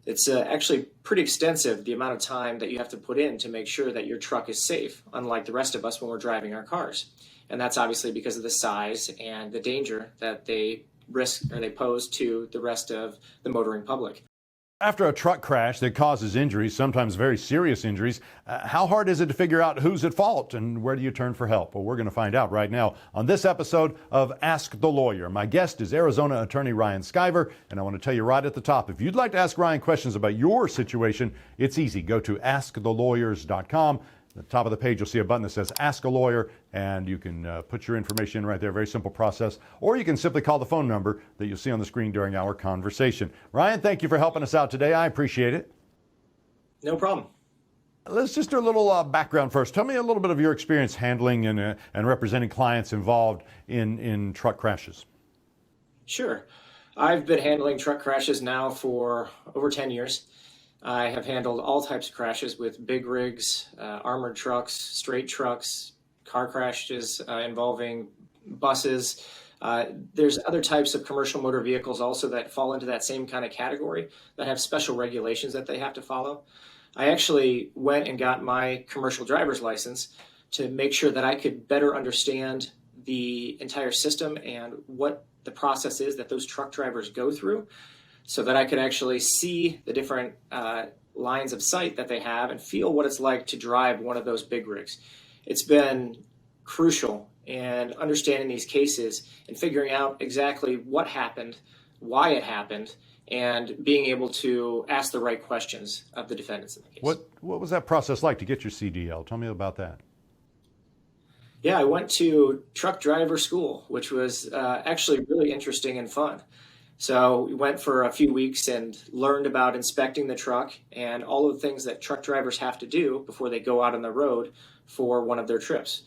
It's actually pretty extensive, the amount of time that you have to put in to make sure that your truck is safe, unlike the rest of us when we're driving our cars. And that's obviously because of the size and the danger that they risk or they pose to the rest of the motoring public. After a truck crash that causes injuries, sometimes very serious injuries, how hard is it to figure out who's at fault and where do you turn for help? Well, we're going to find out right now on this episode of Ask the Lawyer. My guest is Arizona attorney Ryan Skiver, and I want to tell you right at the top, if you'd like to ask Ryan questions about your situation, it's easy. Go to askthelawyer.com. At the top of the page, you'll see a button that says Ask a Lawyer, and you can put your information in right there. Very simple process. Or you can simply call the phone number that you'll see on the screen during our conversation. Ryan, thank you for helping us out today. I appreciate it. No problem. Let's just do a little background first. Tell me a little bit of your experience handling and representing clients involved in truck crashes. Sure. I've been handling truck crashes now for over 10 years. I have handled all types of crashes with big rigs, armored trucks, straight trucks, car crashes involving buses. There's other types of commercial motor vehicles also that fall into that same kind of category that have special regulations that they have to follow. I actually went and got my commercial driver's license to make sure that I could better understand the entire system and what the process is that those truck drivers go through, so that I could actually see the different lines of sight that they have and feel what it's like to drive one of those big rigs. It's been crucial in understanding these cases and figuring out exactly what happened, why it happened, and being able to ask the right questions of the defendants in the case. What was that process like to get your CDL? Tell me about that. Yeah, I went to truck driver school, which was actually really interesting and fun. So we went for a few weeks and learned about inspecting the truck and all of the things that truck drivers have to do before they go out on the road for one of their trips.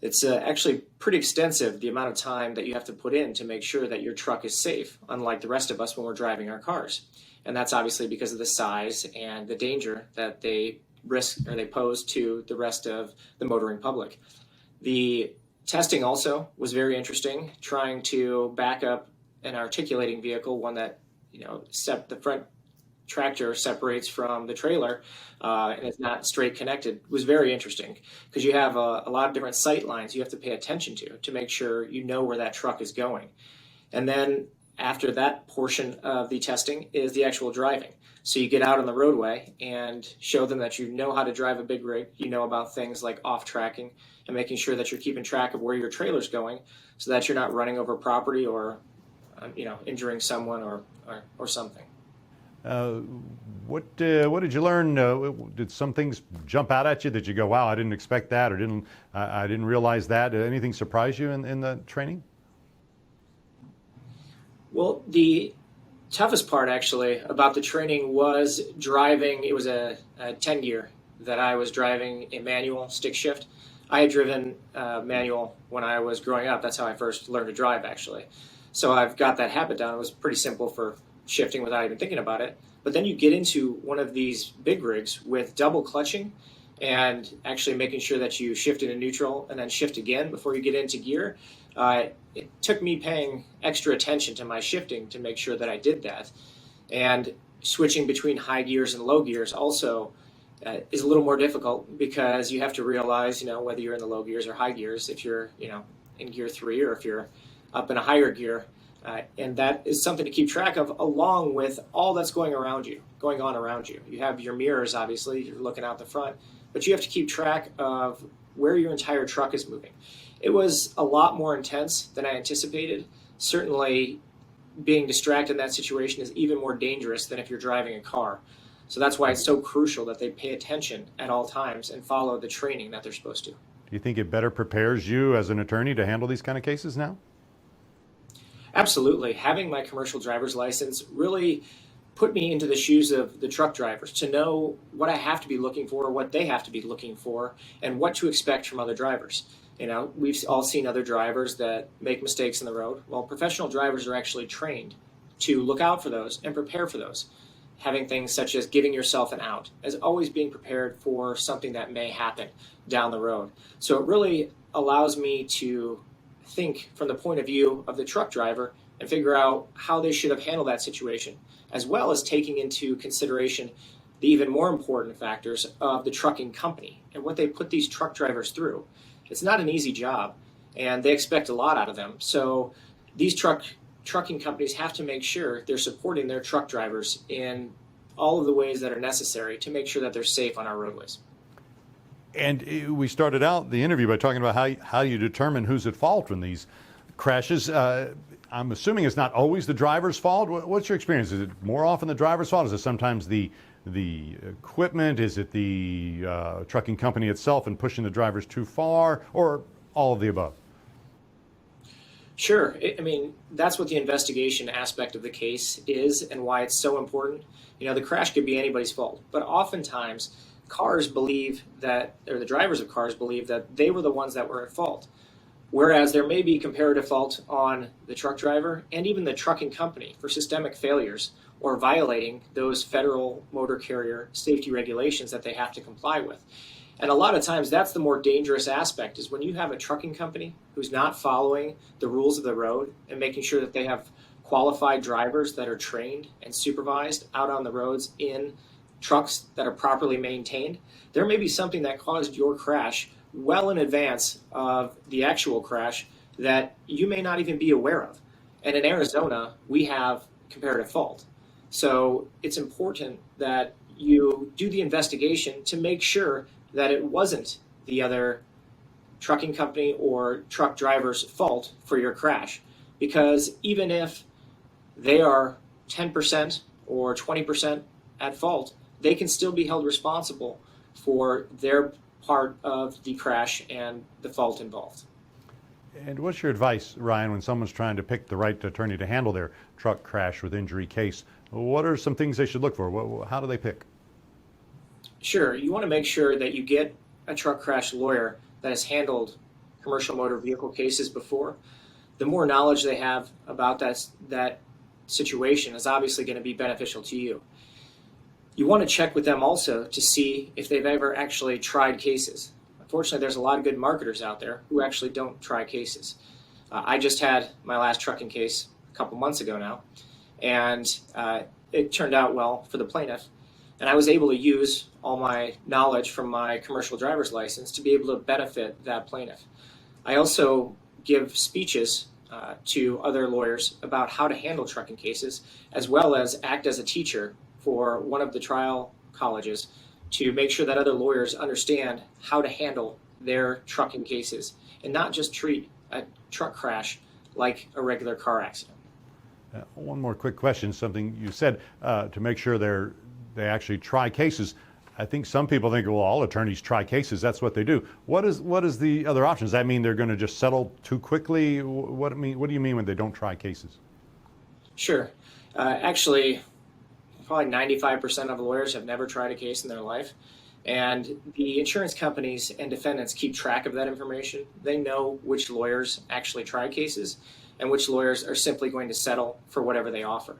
It's actually pretty extensive, the amount of time that you have to put in to make sure that your truck is safe, unlike the rest of us when we're driving our cars. And that's obviously because of the size and the danger that they risk or they pose to the rest of the motoring public. The testing also was very interesting, trying to back up an articulating vehicle, one that, the front tractor separates from the trailer and it's not straight connected, was very interesting because you have a lot of different sight lines you have to pay attention to make sure you know where that truck is going. And then after that portion of the testing is the actual driving. So you get out on the roadway and show them that you know how to drive a big rig, you know about things like off tracking and making sure that you're keeping track of where your trailer's going so that you're not running over property or injuring someone or something. What did you learn? Did some things jump out at you that you go, wow, I didn't expect that, or I didn't realize that? Did anything surprise you in the training? Well, the toughest part actually about the training was driving. It was a 10 gear that I was driving, a manual stick shift. I had driven manual when I was growing up. That's how I first learned to drive actually. So I've got that habit down. It was pretty simple for shifting without even thinking about it. But then you get into one of these big rigs with double clutching and actually making sure that you shift into neutral and then shift again before you get into gear. It took me paying extra attention to my shifting to make sure that I did that. And switching between high gears and low gears also is a little more difficult because you have to realize, whether you're in the low gears or high gears, if you're, in gear 3 or if you're up in a higher gear. And that is something to keep track of along with all that's going on around you. You have your mirrors, obviously, you're looking out the front, but you have to keep track of where your entire truck is moving. It was a lot more intense than I anticipated. Certainly being distracted in that situation is even more dangerous than if you're driving a car. So that's why it's so crucial that they pay attention at all times and follow the training that they're supposed to. Do you think it better prepares you as an attorney to handle these kind of cases now? Absolutely. Having my commercial driver's license really put me into the shoes of the truck drivers to know what I have to be looking for, what they have to be looking for, and what to expect from other drivers. We've all seen other drivers that make mistakes on the road. Well, professional drivers are actually trained to look out for those and prepare for those. Having things such as giving yourself an out, as always being prepared for something that may happen down the road. So it really allows me to think from the point of view of the truck driver and figure out how they should have handled that situation, as well as taking into consideration the even more important factors of the trucking company and what they put these truck drivers through. It's not an easy job, and they expect a lot out of them. So these trucking companies have to make sure they're supporting their truck drivers in all of the ways that are necessary to make sure that they're safe on our roadways. And we started out the interview by talking about how you determine who's at fault in these crashes. I'm assuming it's not always the driver's fault. What's your experience? Is it more often the driver's fault? Is it sometimes the equipment? Is it the trucking company itself and pushing the drivers too far, or all of the above? Sure. I mean, that's what the investigation aspect of the case is and why it's so important. The crash could be anybody's fault, but oftentimes cars believe that, or the drivers of cars believe that they were the ones that were at fault. Whereas there may be comparative fault on the truck driver and even the trucking company for systemic failures or violating those federal motor carrier safety regulations that they have to comply with. And a lot of times that's the more dangerous aspect, is when you have a trucking company who's not following the rules of the road and making sure that they have qualified drivers that are trained and supervised out on the roads in trucks that are properly maintained. There may be something that caused your crash well in advance of the actual crash that you may not even be aware of. And in Arizona, we have comparative fault. So it's important that you do the investigation to make sure that it wasn't the other trucking company or truck driver's fault for your crash. Because even if they are 10% or 20% at fault, they can still be held responsible for their part of the crash and the fault involved. And what's your advice, Ryan, when someone's trying to pick the right attorney to handle their truck crash with injury case? What are some things they should look for? How do they pick? Sure. You want to make sure that you get a truck crash lawyer that has handled commercial motor vehicle cases before. The more knowledge they have about that situation is obviously going to be beneficial to you. You want to check with them also to see if they've ever actually tried cases. Unfortunately, there's a lot of good marketers out there who actually don't try cases. I just had my last trucking case a couple months ago now, and it turned out well for the plaintiff. And I was able to use all my knowledge from my commercial driver's license to be able to benefit that plaintiff. I also give speeches to other lawyers about how to handle trucking cases, as well as act as a teacher for one of the trial colleges to make sure that other lawyers understand how to handle their trucking cases and not just treat a truck crash like a regular car accident. One more quick question, something you said, to make sure they actually try cases. I think some people think, well, all attorneys try cases. That's what they do. What is the other option? Does that mean they're going to just settle too quickly? What do you mean when they don't try cases? Sure. Actually, probably 95% of lawyers have never tried a case in their life. And the insurance companies and defendants keep track of that information. They know which lawyers actually try cases and which lawyers are simply going to settle for whatever they offer.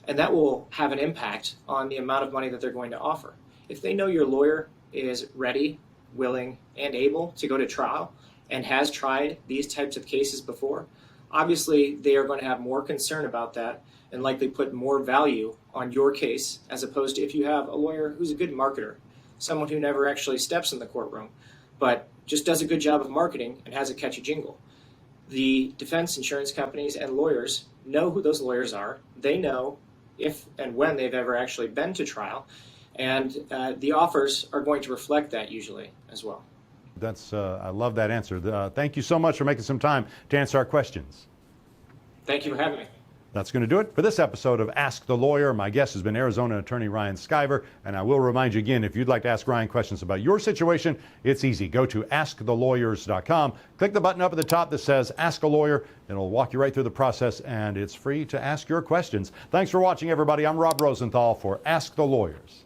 And that will have an impact on the amount of money that they're going to offer. If they know your lawyer is ready, willing, and able to go to trial and has tried these types of cases before, obviously they are going to have more concern about that and likely put more value on your case, as opposed to if you have a lawyer who's a good marketer, someone who never actually steps in the courtroom, but just does a good job of marketing and has a catchy jingle. The defense insurance companies and lawyers know who those lawyers are. They know if and when they've ever actually been to trial, and the offers are going to reflect that usually as well. I love that answer. Thank you so much for making some time to answer our questions. Thank you for having me. That's going to do it for this episode of Ask the Lawyer. My guest has been Arizona attorney Ryan Skiver, and I will remind you again, if you'd like to ask Ryan questions about your situation, it's easy. Go to AskTheLawyers.com. Click the button up at the top that says Ask a Lawyer. It'll walk you right through the process, and it's free to ask your questions. Thanks for watching, everybody. I'm Rob Rosenthal for Ask the Lawyers.